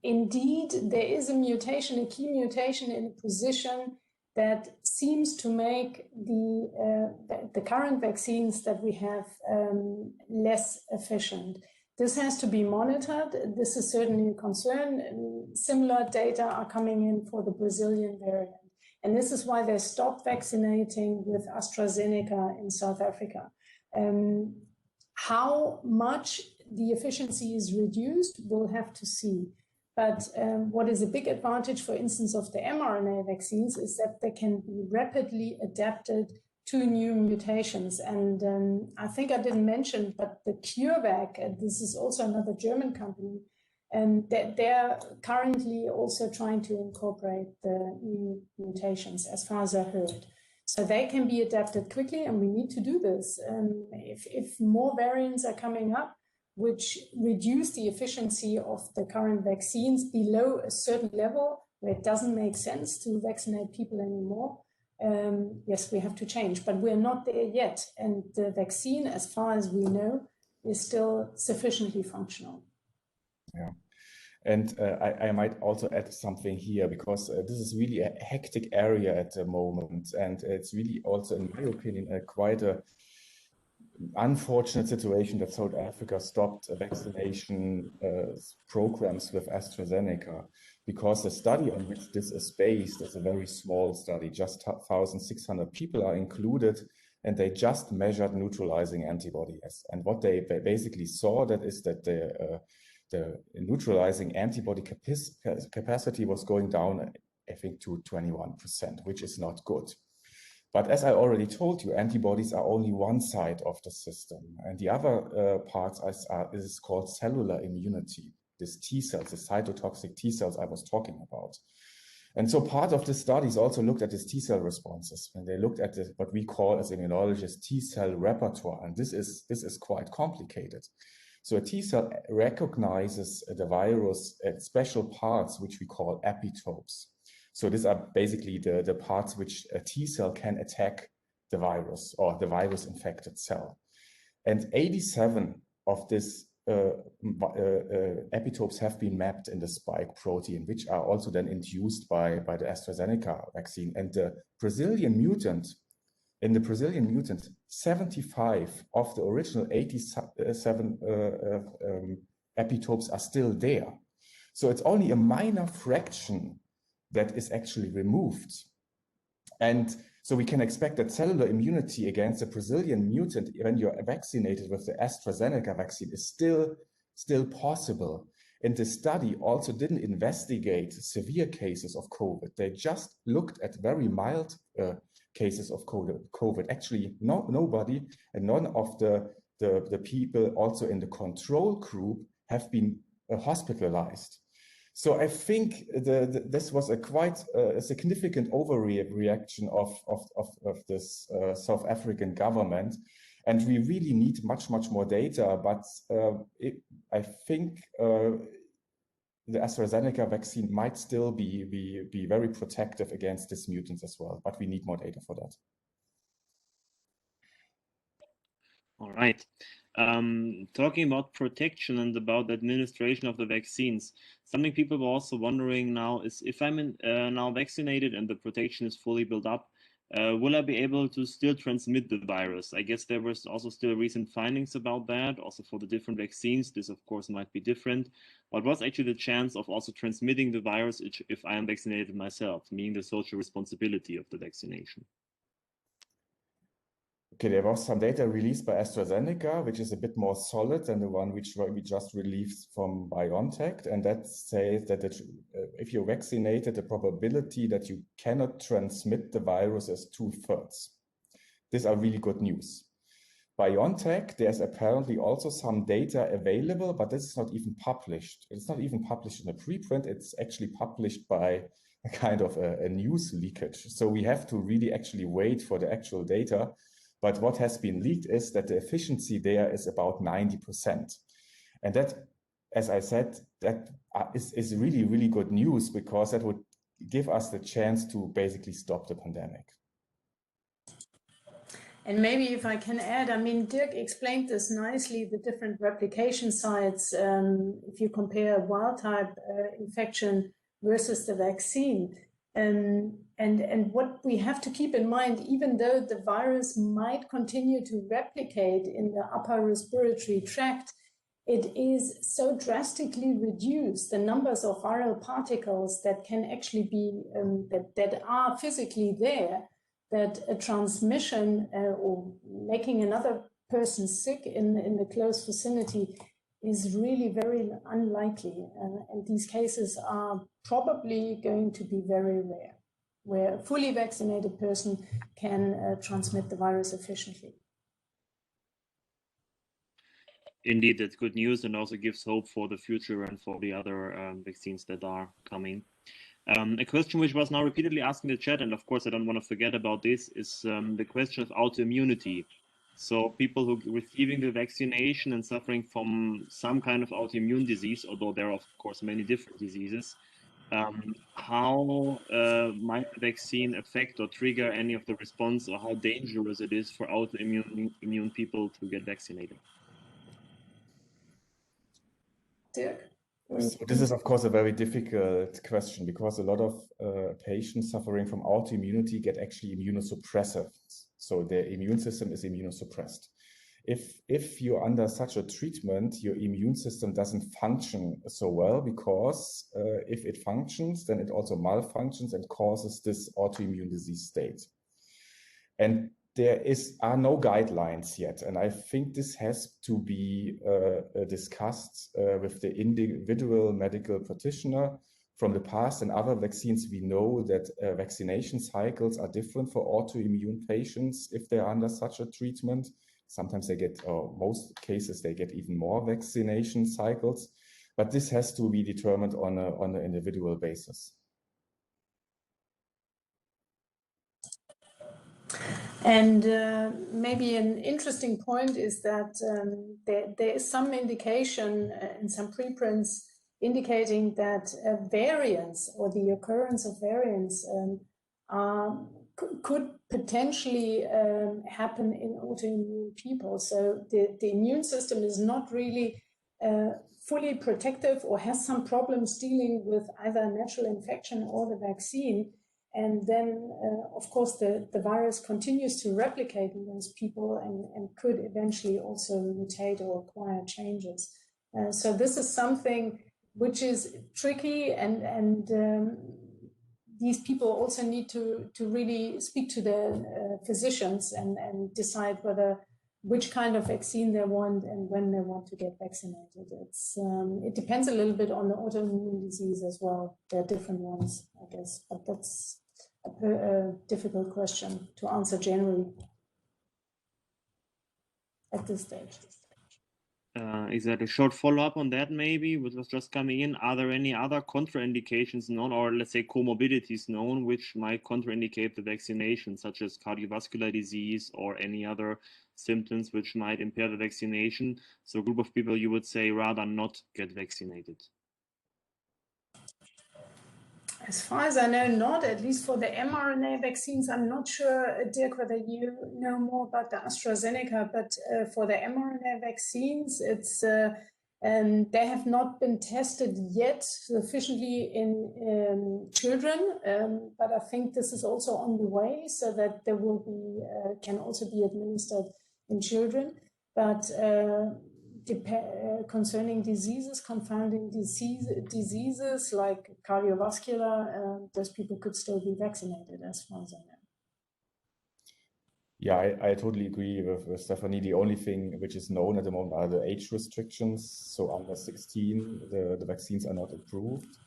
indeed there is a mutation, a key mutation in a position that seems to make the current vaccines that we have less efficient. This has to be monitored. This is certainly a concern. Similar data are coming in for the Brazilian variant. And this is why they stopped vaccinating with Astrazeneca in South Africa. How much the efficiency is reduced, we'll have to see. But what is a big advantage, for instance, of the mRNA vaccines is that they can be rapidly adapted to new mutations. And I think I didn't mention, but the CureVac, this is also another German company, and they're currently also trying to incorporate the new mutations, as far as I heard. So they can be adapted quickly, and we need to do this. If more variants are coming up, which reduce the efficiency of the current vaccines below a certain level, where it doesn't make sense to vaccinate people anymore, yes, we have to change. But we're not there yet. And the vaccine, as far as we know, is still sufficiently functional. Yeah. And I might also add something here, because this is really a hectic area at the moment. And it's really also, in my opinion, quite a unfortunate situation that South Africa stopped vaccination programs with AstraZeneca, because the study on which this is based is a very small study. Just 1,600 people are included, and they just measured neutralizing antibodies. And what they basically saw that is that the neutralizing antibody capacity was going down, I think, to 21%, which is not good. But as I already told you, antibodies are only one side of the system. And the other parts is called cellular immunity, this T cells, the cytotoxic T cells I was talking about. And so part of the studies also looked at these T cell responses, and they looked at what we call as immunologists T cell repertoire. And this is quite complicated. So a T cell recognizes the virus at special parts, which we call epitopes. So these are basically the parts which a T cell can attack the virus or the virus-infected cell. And 87 of these epitopes have been mapped in the spike protein, which are also then induced by the AstraZeneca vaccine. And the Brazilian mutant, 75 of the original 87 epitopes are still there. So it's only a minor fraction that is actually removed. And so we can expect that cellular immunity against the Brazilian mutant, when you're vaccinated with the AstraZeneca vaccine, is still possible. And the study also didn't investigate severe cases of COVID. They just looked at very mild cases of COVID. Actually, nobody and none of the people also in the control group have been hospitalized. So I think this was a quite significant overreaction of this South African government. And we really need much more data. But I think the AstraZeneca vaccine might still be very protective against these mutants as well. But we need more data for that. All right. Talking about protection and about the administration of the vaccines, something people were also wondering now is, if I'm now vaccinated and the protection is fully built up, will I be able to still transmit the virus? I guess there was also still recent findings about that, also for the different vaccines. This, of course, might be different. But what's actually the chance of also transmitting the virus if I am vaccinated myself, meaning the social responsibility of the vaccination? Okay, there was some data released by AstraZeneca, which is a bit more solid than the one which we just released from BioNTech. And that says that if you're vaccinated, the probability that you cannot transmit the virus is 2/3. These are really good news. BioNTech, there's apparently also some data available, but this is not even published. It's not even published in a preprint. It's actually published by a kind of a news leakage. So we have to really actually wait for the actual data. But what has been leaked is that the efficiency there is about 90%. And that, as I said, that is really, really good news, because that would give us the chance to basically stop the pandemic. And maybe if I can add, I mean, Dirk explained this nicely, the different replication sites, if you compare wild type infection versus the vaccine. And what we have to keep in mind, even though the virus might continue to replicate in the upper respiratory tract, it is so drastically reduced, the numbers of viral particles that can actually be, that are physically there, that a transmission or making another person sick in the close vicinity is really very unlikely. And these cases are probably going to be very rare, where a fully vaccinated person can transmit the virus efficiently. Indeed, that's good news, and also gives hope for the future and for the other vaccines that are coming. A question which was now repeatedly asked in the chat, and of course I don't want to forget about this, is the question of autoimmunity. So people who are receiving the vaccination and suffering from some kind of autoimmune disease, although there are of course many different diseases, how might the vaccine affect or trigger any of the response, or how dangerous it is for autoimmune people to get vaccinated? Dirk? So this is, of course, a very difficult question, because a lot of patients suffering from autoimmunity get actually immunosuppressive. So their immune system is immunosuppressed. If you're under such a treatment, your immune system doesn't function so well, because if it functions, then it also malfunctions and causes this autoimmune disease state. And there are no guidelines yet, and I think this has to be discussed with the individual medical practitioner. From the past and other vaccines, we know that vaccination cycles are different for autoimmune patients if they're under such a treatment. Sometimes they get, or most cases, they get even more vaccination cycles, but this has to be determined on an individual basis. And maybe an interesting point is that there is some indication in some preprints indicating that variants, or the occurrence of variants, could potentially happen in autoimmune people. So the immune system is not really fully protective, or has some problems dealing with either natural infection or the vaccine. And then, of course, the virus continues to replicate in those people and could eventually also mutate or acquire changes. So this is something which is tricky, and these people also need to really speak to their physicians and decide which kind of vaccine they want and when they want to get vaccinated. It depends a little bit on the autoimmune disease as well. There are different ones, I guess, but that's a difficult question to answer generally at this stage. Is that a short follow-up on that, maybe, which was just coming in? Are there any other contraindications known, or let's say comorbidities known, which might contraindicate the vaccination, such as cardiovascular disease or any other symptoms which might impair the vaccination? So a group of people, you would say, rather not get vaccinated. As far as I know, not, at least for the mRNA vaccines. I'm not sure, Dirk, whether you know more about the Astrazeneca, but for the mRNA vaccines, it's they have not been tested yet sufficiently in children, but I think this is also on the way, so that there will be can also be administered in children. But concerning diseases, confounding diseases like cardiovascular, those people could still be vaccinated, as far as I know. Yeah, I totally agree with Stephanie. The only thing which is known at the moment are the age restrictions. So under 16, the vaccines are not approved.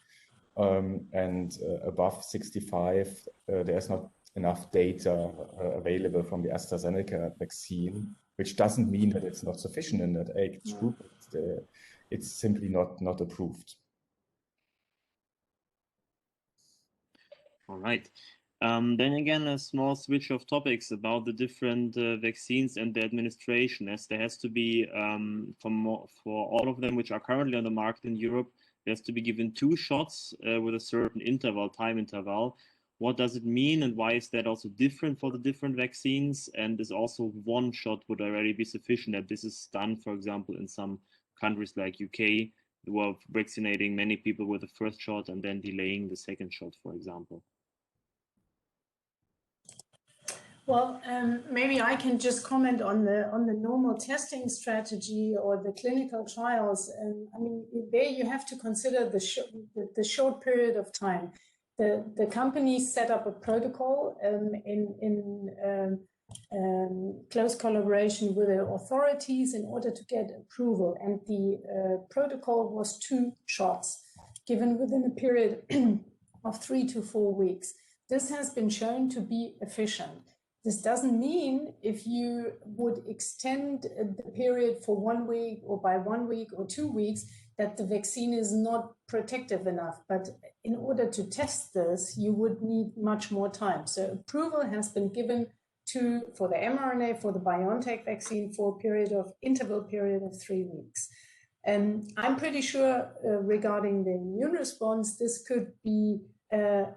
And above 65, there's not enough data available from the Astrazeneca vaccine which doesn't mean that it's not sufficient in that age group. It's simply not approved. All right. Then again, a small switch of topics about the different vaccines and the administration, as there has to be, for all of them which are currently on the market in Europe, there has to be given 2 shots with a certain interval, time interval. What does it mean, and why is that also different for the different vaccines? And is also 1 shot would already be sufficient? That this is done, for example, in some countries like UK, who are vaccinating many people with the first shot and then delaying the second shot, for example. Well, maybe I can just comment on the normal testing strategy or the clinical trials. I mean, there you have to consider the short period of time. The company set up a protocol in close collaboration with the authorities in order to get approval, and the protocol was 2 shots given within a period of 3 to 4 weeks. This has been shown to be efficient. This doesn't mean if you would extend the period for 1 week or by 1 week or 2 weeks that the vaccine is not protective enough. But in order to test this, you would need much more time. So approval has been given for the mRNA, for the BioNTech vaccine, for a interval period of 3 weeks. And I'm pretty sure regarding the immune response, this could be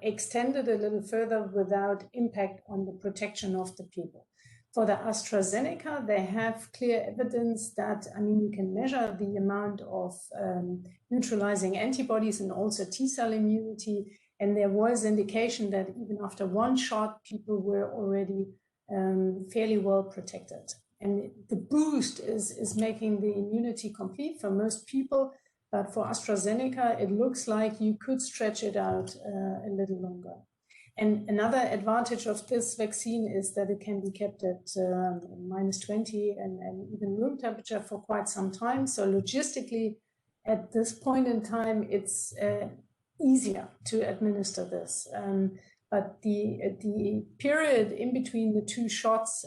extended a little further without impact on the protection of the people. For the Astrazeneca, they have clear evidence that, I mean, you can measure the amount of neutralizing antibodies and also T-cell immunity. And there was indication that even after 1 shot, people were already fairly well protected. And the boost is making the immunity complete for most people. But for Astrazeneca, it looks like you could stretch it out a little longer. And another advantage of this vaccine is that it can be kept at -20 and even room temperature for quite some time. So logistically, at this point in time, it's easier to administer this. But the period in between the 2 shots,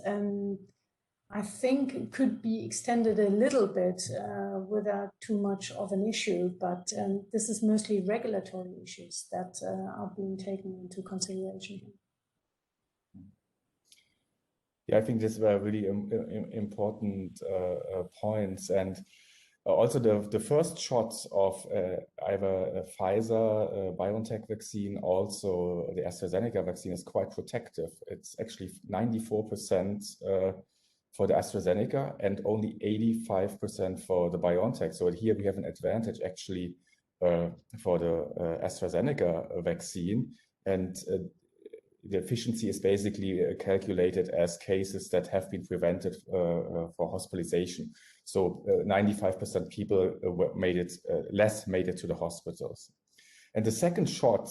I think it could be extended a little bit without too much of an issue, but this is mostly regulatory issues that are being taken into consideration. Yeah, I think these were really important points. And also the first shots of either a Pfizer BioNTech vaccine, also the Astrazeneca vaccine is quite protective. It's actually 94% for the Astrazeneca and only 85% for the BioNTech. So here we have an advantage actually for the AstraZeneca vaccine. And the efficiency is basically calculated as cases that have been prevented for hospitalization. So 95% people made it to the hospitals. And the second shot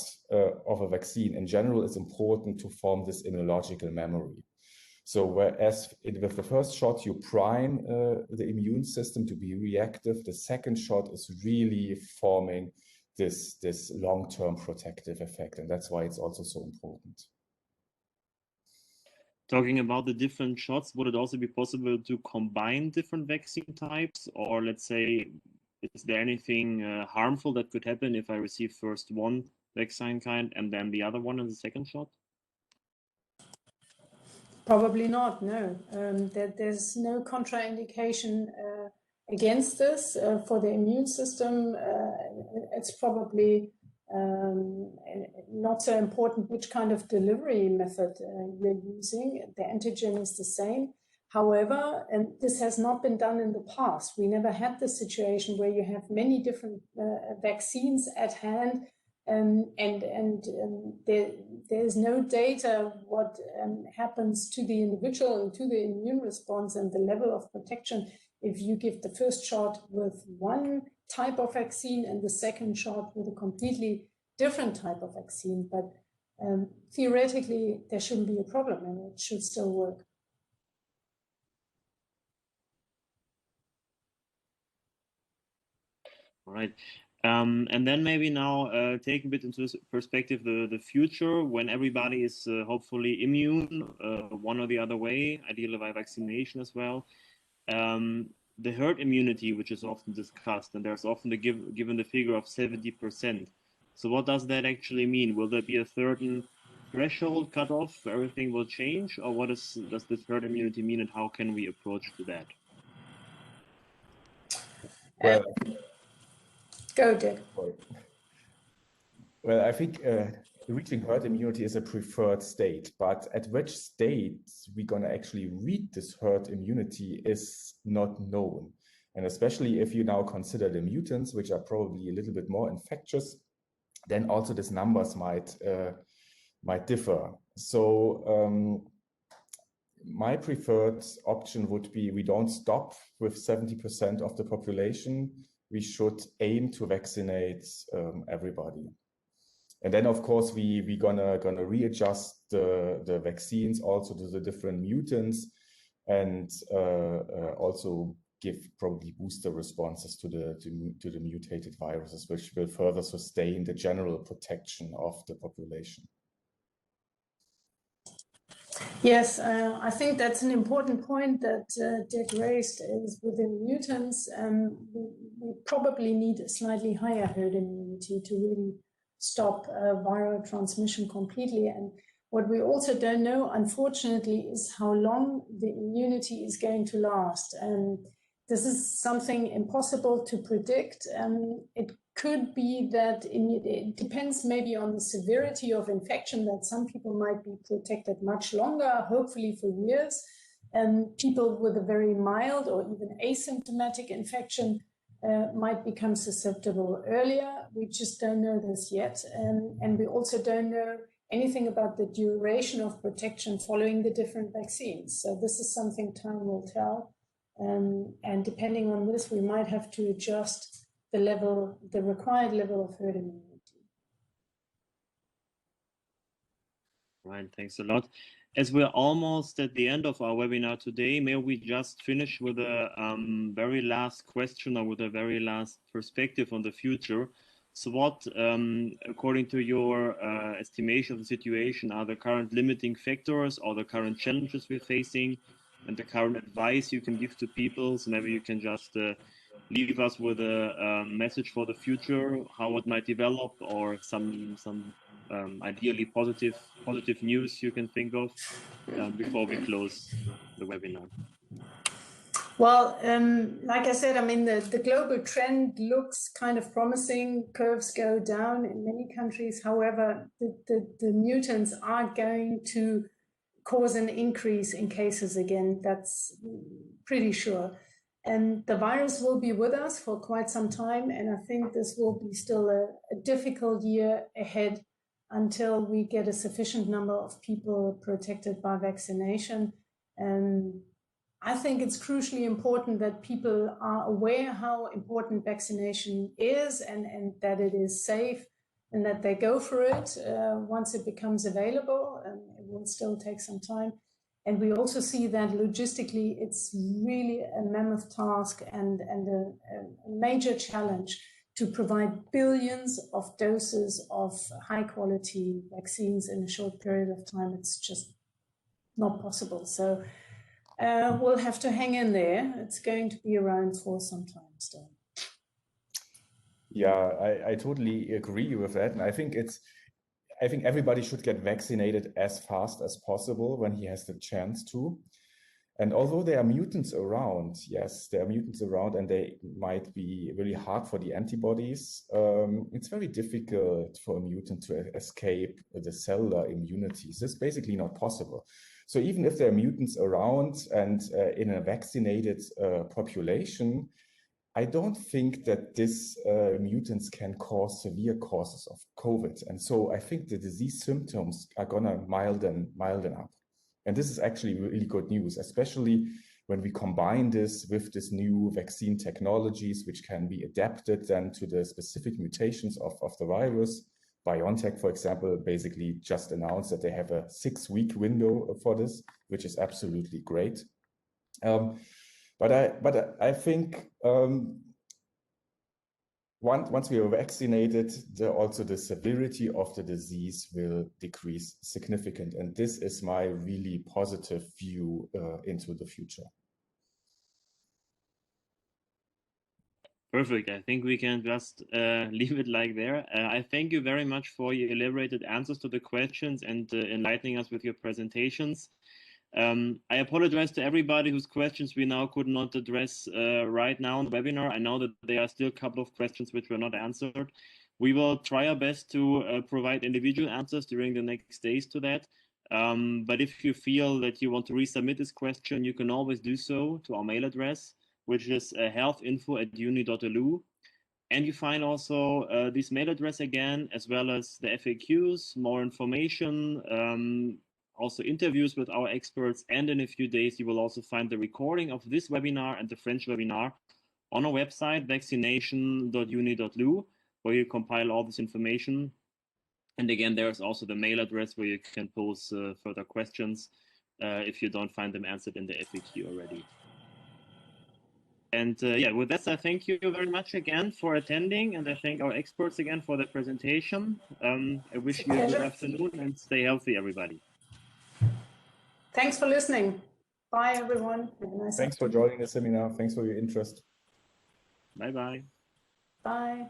of a vaccine in general is important to form this immunological memory. So whereas with the first shot, you prime the immune system to be reactive, the second shot is really forming this long-term protective effect. And that's why it's also so important. Talking about the different shots, would it also be possible to combine different vaccine types? Or let's say, is there anything harmful that could happen if I receive first one vaccine kind and then the other one in the second shot? Probably not, no. There's no contraindication against this. For the immune system, it's probably not so important which kind of delivery method you're using. The antigen is the same. However, and this has not been done in the past. We never had the situation where you have many different vaccines at hand, there's no data what happens to the individual and to the immune response and the level of protection if you give the first shot with one type of vaccine and the second shot with a completely different type of vaccine. But theoretically, there shouldn't be a problem and it should still work. All right. And then maybe now take a bit into perspective the future when everybody is hopefully immune one or the other way, ideally by vaccination as well. The herd immunity, which is often discussed, and there's often given the figure of 70%. So what does that actually mean? Will there be a certain threshold cut off where everything will change, or what does this herd immunity mean, and how can we approach to that? Well, go, Dirk. Well, I think reaching herd immunity is a preferred state, but at which state we're going to actually reach this herd immunity is not known. And especially if you now consider the mutants, which are probably a little bit more infectious, then also these numbers might differ. So my preferred option would be we don't stop with 70% of the population. We should aim to vaccinate everybody. And then, of course, we're gonna readjust the vaccines also to the different mutants, and also give probably booster responses to the mutated viruses, which will further sustain the general protection of the population. Yes, I think that's an important point that Dirk raised is within mutants. We probably need a slightly higher herd immunity to really stop viral transmission completely. And what we also don't know, unfortunately, is how long the immunity is going to last. And this is something impossible to predict. It could be that it depends maybe on the severity of infection, that some people might be protected much longer, hopefully for years, and people with a very mild or even asymptomatic infection might become susceptible earlier. We just don't know this yet. And we also don't know anything about the duration of protection following the different vaccines. So this is something time will tell. And depending on this, we might have to adjust the required level of herd immunity. Right, thanks a lot. As we're almost at the end of our webinar today, may we just finish with a very last question, or with a very last perspective on the future. So what, according to your estimation of the situation, are the current limiting factors or the current challenges we're facing, and the current advice you can give to people? So maybe you can just leave us with a message for the future, how it might develop, or some ideally positive news you can think of before we close the webinar. Well, like I said, I mean, the global trend looks kind of promising. Curves go down in many countries. However, the mutants are going to cause an increase in cases again. That's pretty sure. And the virus will be with us for quite some time. And I think this will be still a difficult year ahead until we get a sufficient number of people protected by vaccination. And I think it's crucially important that people are aware how important vaccination is, and that it is safe, and that they go for it once it becomes available. And it will still take some time. And we also see that logistically, it's really a mammoth task and a major challenge to provide billions of doses of high quality vaccines in a short period of time. It's just not possible. So we'll have to hang in there. It's going to be around for some time still. Yeah, I totally agree with that. And I think everybody should get vaccinated as fast as possible when he has the chance to. And although there are mutants around, yes, there are mutants around, and they might be really hard for the antibodies. It's very difficult for a mutant to escape the cellular immunities. It's basically not possible. So even if there are mutants around and in a vaccinated population, I don't think that these mutants can cause severe causes of COVID. And so I think the disease symptoms are gonna milden up. And this is actually really good news, especially when we combine this with this new vaccine technologies, which can be adapted then to the specific mutations of the virus. BioNTech, for example, basically just announced that they have a 6-week window for this, which is absolutely great. But I think once we are vaccinated, also the severity of the disease will decrease significantly. And this is my really positive view into the future. Perfect. I think we can just leave it like there. I thank you very much for your elaborated answers to the questions and enlightening us with your presentations. I apologize to everybody whose questions we now could not address right now in the webinar. I know that there are still a couple of questions which were not answered. We will try our best to provide individual answers during the next days to that. But if you feel that you want to resubmit this question, you can always do so to our mail address, which is healthinfo@uni.lu. And you find also this mail address again, as well as the FAQs, more information, also interviews with our experts. And in a few days, you will also find the recording of this webinar and the French webinar on our website, vaccination.uni.lu, where you compile all this information. And again, there's also the mail address where you can pose further questions if you don't find them answered in the FAQ already. And yeah, with that, I thank you very much again for attending, and I thank our experts again for the presentation. I wish you a good afternoon and stay healthy, everybody. Thanks for listening. Bye, everyone. Have a nice Thanks for joining the seminar. Thanks for your interest. Bye-bye. Bye.